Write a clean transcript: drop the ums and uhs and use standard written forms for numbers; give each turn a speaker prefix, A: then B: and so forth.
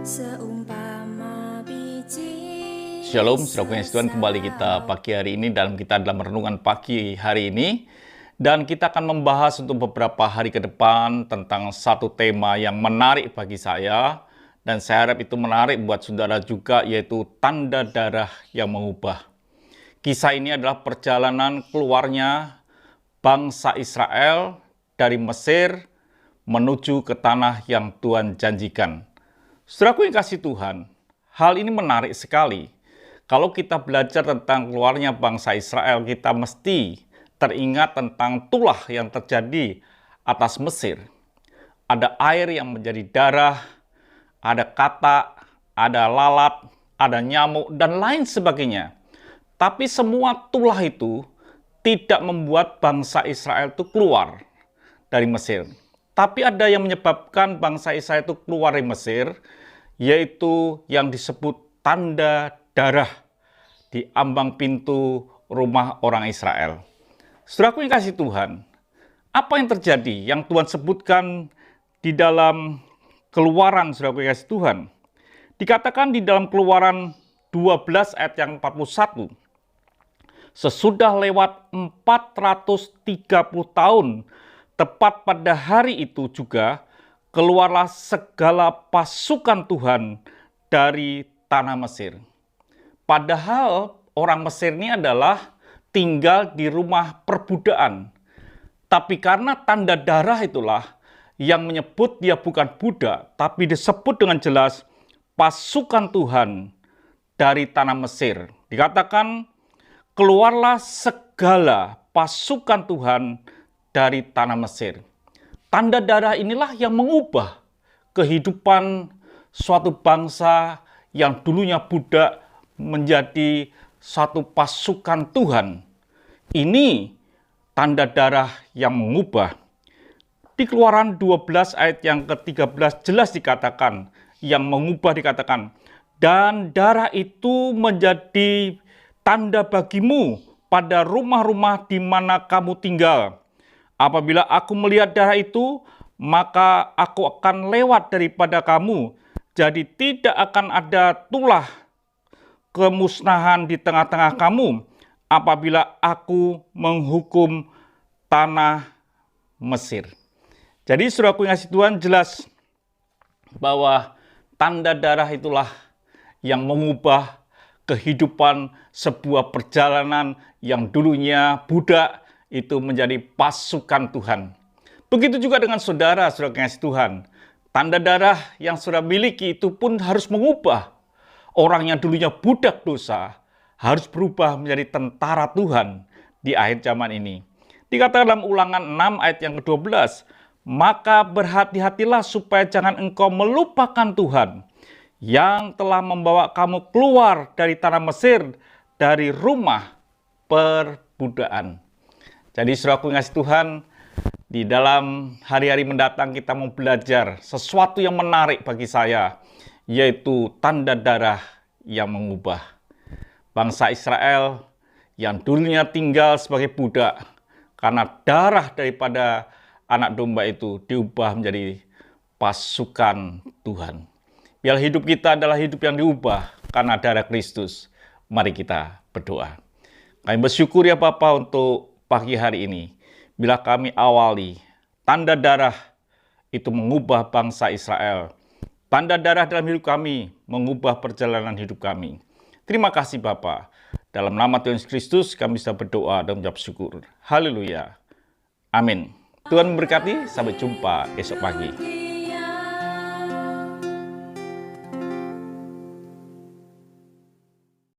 A: Seumpama biji.
B: Shalom, saudara Tuhan, kembali kita pagi hari ini dalam renungan pagi hari ini. Dan kita akan membahas untuk beberapa hari ke depan tentang satu tema yang menarik bagi saya. Dan saya harap itu menarik buat saudara juga, yaitu tanda darah yang mengubah. Kisah ini adalah perjalanan keluarnya bangsa Israel dari Mesir menuju ke tanah yang Tuhan janjikan. Saudaraku yang kasih Tuhan, hal ini menarik sekali. Kalau kita belajar tentang keluarnya bangsa Israel, kita mesti teringat tentang tulah yang terjadi atas Mesir. Ada air yang menjadi darah, ada katak, ada lalat, ada nyamuk, dan lain sebagainya. Tapi semua tulah itu tidak membuat bangsa Israel itu keluar dari Mesir. Tapi ada yang menyebabkan bangsa Israel itu keluar dari Mesir, yaitu yang disebut tanda darah di ambang pintu rumah orang Israel. Saudaraku yang kasih Tuhan, apa yang terjadi yang Tuhan sebutkan di dalam Keluaran, saudaraku yang kasih Tuhan? Dikatakan di dalam Keluaran 12 ayat yang 41, sesudah lewat 430 tahun, tepat pada hari itu juga, keluarlah segala pasukan Tuhan dari tanah Mesir. Padahal orang Mesir ini adalah tinggal di rumah perbudakan. Tapi karena tanda darah itulah yang menyebut dia bukan budak, tapi disebut dengan jelas pasukan Tuhan dari tanah Mesir. Dikatakan, keluarlah segala pasukan Tuhan dari tanah Mesir. Tanda darah inilah yang mengubah kehidupan suatu bangsa yang dulunya budak menjadi satu pasukan Tuhan. Ini tanda darah yang mengubah. Di Keluaran 12 ayat yang ke-13 jelas dikatakan, yang mengubah dikatakan, dan darah itu menjadi tanda bagimu pada rumah-rumah di mana kamu tinggal. Apabila aku melihat darah itu, maka aku akan lewat daripada kamu. Jadi tidak akan ada tulah kemusnahan di tengah-tengah kamu apabila aku menghukum tanah Mesir. Jadi saudaraku yang kasih Tuhan, jelas bahwa tanda darah itulah yang mengubah kehidupan sebuah perjalanan yang dulunya budak itu menjadi pasukan Tuhan. Begitu juga dengan saudara yang kasih Tuhan. Tanda darah yang saudara miliki itu pun harus mengubah. Orang yang dulunya budak dosa harus berubah menjadi tentara Tuhan di akhir zaman ini. Dikatakan dalam Ulangan 6 ayat yang ke-12, maka berhati-hatilah supaya jangan engkau melupakan Tuhan yang telah membawa kamu keluar dari tanah Mesir, dari rumah perbudakan. Jadi saudaraku yang kasih Tuhan, di dalam hari-hari mendatang kita mau belajar sesuatu yang menarik bagi saya, yaitu tanda darah yang mengubah. Bangsa Israel yang dulunya tinggal sebagai budak, karena darah daripada anak domba itu diubah menjadi pasukan Tuhan. Biar hidup kita adalah hidup yang diubah karena darah Kristus. Mari kita berdoa. Kami bersyukur ya Bapa untuk pagi hari ini, bila kami awali tanda darah itu mengubah bangsa Israel. Tanda darah dalam hidup kami mengubah perjalanan hidup kami. Terima kasih Bapa. Dalam nama Tuhan Yesus Kristus kami bisa berdoa dan mengucap syukur. Haleluya. Amin. Tuhan memberkati. Sampai jumpa esok pagi.